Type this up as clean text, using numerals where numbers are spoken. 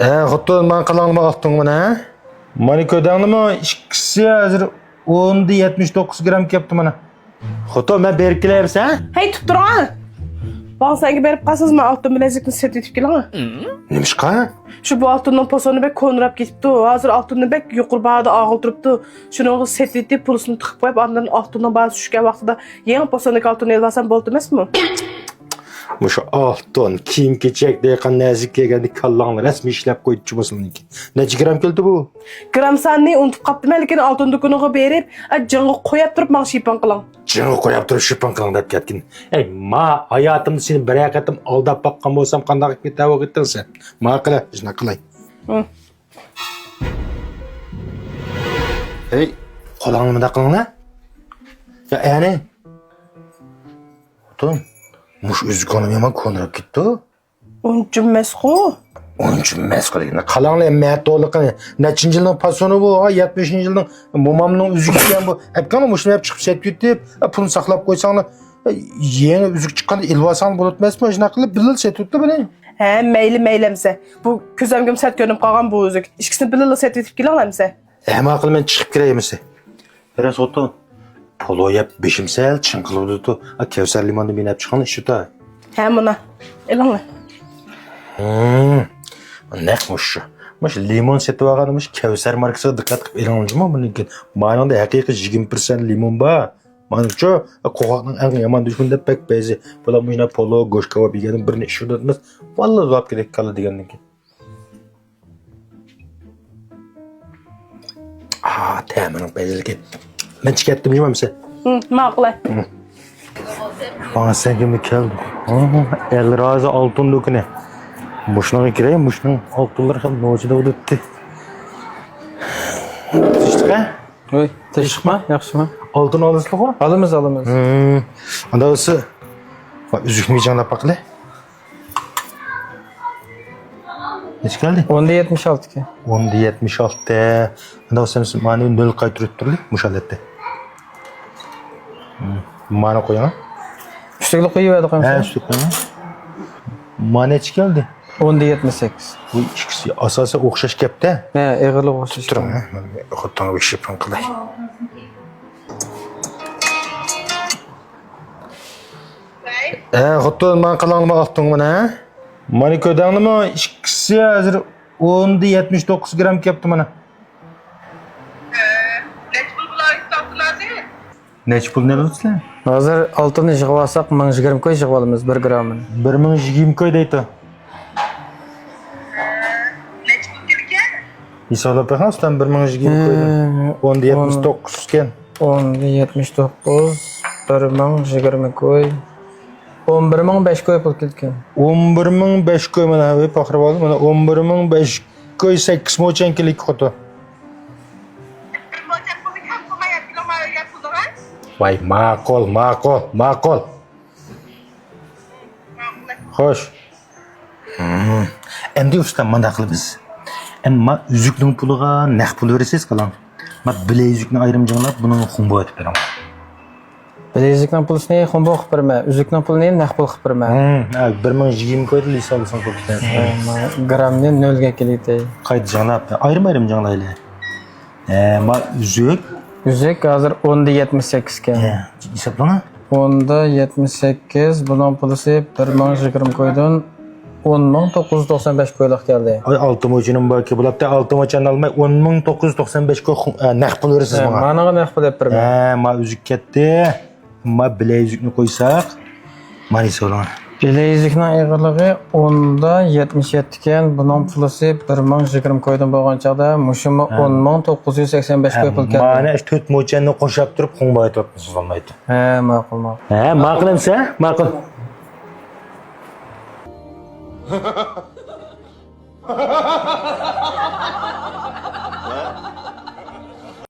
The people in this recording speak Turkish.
Xo'p, men qilingmi oltdingmi, ha? Mana ko'rdingmi? Ikkisi hozir 10.79 gram kepti mana. Xo'p, men berib kelayapsan, ha? Hey, tutib turing. Bana sanki berip kalsızma altın bilezikini set etip gelin. Nemişqa? Şu bu altından posonu bek konurap ketipti. Hazır altından bek yuqur bağda ağıl turuptu. Şunu set etip pulusunu tıkıp koyup andan altından bazı düşken vaqtida yeni posonuk altını elvasan boldu emasmi? Mushu oltin kiyim kechak deyqan nazik kelganda kallangni rasmiy ishlab qo'yibchi bo'lsiniki. Necha gram keldi bu? Gram sanni unutib qaptım, lekin altın dukuniga berip, jing'i qo'yib turib men shipan qiling. Jing'i qo'yib turib shipan qiling deb ketgin. Ey, ma hayotimni seni bir yaqatim aldab boqqan bo'lsam qanday qilib ketav o'qitding sen? Ma qila, shuna qilay. Ey, qo'lingni bunday qilinglar. Ya, ya'ni Oton, mush üzgünüm yaman konurab ketdi. Unchun mesxo. Unchun mesxo degan. Qalanglar mato'liqini. Nechinchi yilning pasoni bu? 70-yilning momamning uzugi ekan bu. Aytganmi, mushuni olib chiqib setib ketib, pulni saqlab qo'ysanglar, yangi uzuk chiqqanda ilvasang bo'lotmasmi? Shunaqa qilib bilil setibdi buni. He, meylemse. Bu ko'zimga sert ko'rinib qolgan bu uzuk. Ikkisini bilil setib kelamamsa. Ama qil men chiqib kirayimsa. Biraz oton. Polo yap beşimsel çınqılıbdı. Kevser limonda men olib chiqqan shu ta. He, buna. Elanglar. Naqmush shu. Mush limon setib olganimiz Kevser markasiga diqqat qilib elanjimi buniki? Ma'noda haqiqiy 20% limon bor. Manimcha qo'g'oqning eng yomon dushmani deb pek bezi. Bular mujna polo go'sht kebab yeganim birini ishida emas. Vallahi zo'rab kerak qala degandan keyin. Ta'mining bezilki. Men chiqatdim yemamsa. Ma'qul. Bana sen kimi keldi? El razı altın döküne. Muşnağa gireyim, muşnağın altınları hem noçida o'tibdi. Tishtiq ha? Oy, tishqma, yaxshimi? Altın olasizmi? Alamiz. Anda o'zi uzukni janglab baqla. Necha keldi? 10.76 ki. 10.76. Anda o'zi mani 0 qaytirib turli mushalatda. Mani qo'ying. Üstlükle koyuverdik Ha, hamsa. üstlük qo'ying. Mani necha keldi? 10.78. Bu ikkisi asosan o'xshash gapda. He, egirlik o'xshash. Turing, ha. Xottonga bir shipon qilay. Xotton men qilingmi oltdingmi, ha? Mana ko'rdingmi? Ikkisi hozir 10.79 gram kepti mana. Necha pul nersizlar? Hazır altını yığıp alsak 1020 koy yığıp alamiz 1 gramını. 1020 koy deydi. Hisoblab bakalım, sen 1020 koydun. 10.79 iken. 10.79 1020 koy. 11.005 koy pul ketken. 11.005 koy mana hep axirib oldim. Mana 11.005 koy 8 mo'chankilik xoto. Vay ma'qul. Xo'sh. Endi ustam mana qilamiz. Ama üzüknün puluğa naq pul veresiz qalan. Ma bilezikni ayrim janglab buni xumbo etib beraman. Bilezikning pulini xumbo qilib berma, üzükning pulini naq pul qilib berma. 1020 koydi lisansan qo'yibsan. Gramni 0 ga keladi. Qaydi janglab, ayrim janglayli. Ma üzük Üzük hazır 10.78 ki. hisoblana. 10.78 bunun pulusi 1.20 koydun. 10.995 koyluq geldi. Ay 6 mo'chinim borki, bularga 6 mo'chani olmay 10.995 koy naq pul veresiz menga. Managa naq pul deb berma. Ma üzük ketdi. Ma bilezikni qo'ysak, mana hisoblana. Bilezikning egirligi 10.77 ekan, bunun pulusi 1.20 koydum bo'lgan chaqda, mushumi 10.985 koy pul keldi. Mana 4 mo'chani qo'shib turib xumbo aytyapsiz olmaydi. He, ma'qul. Ma'qul emsa? Ma'qul.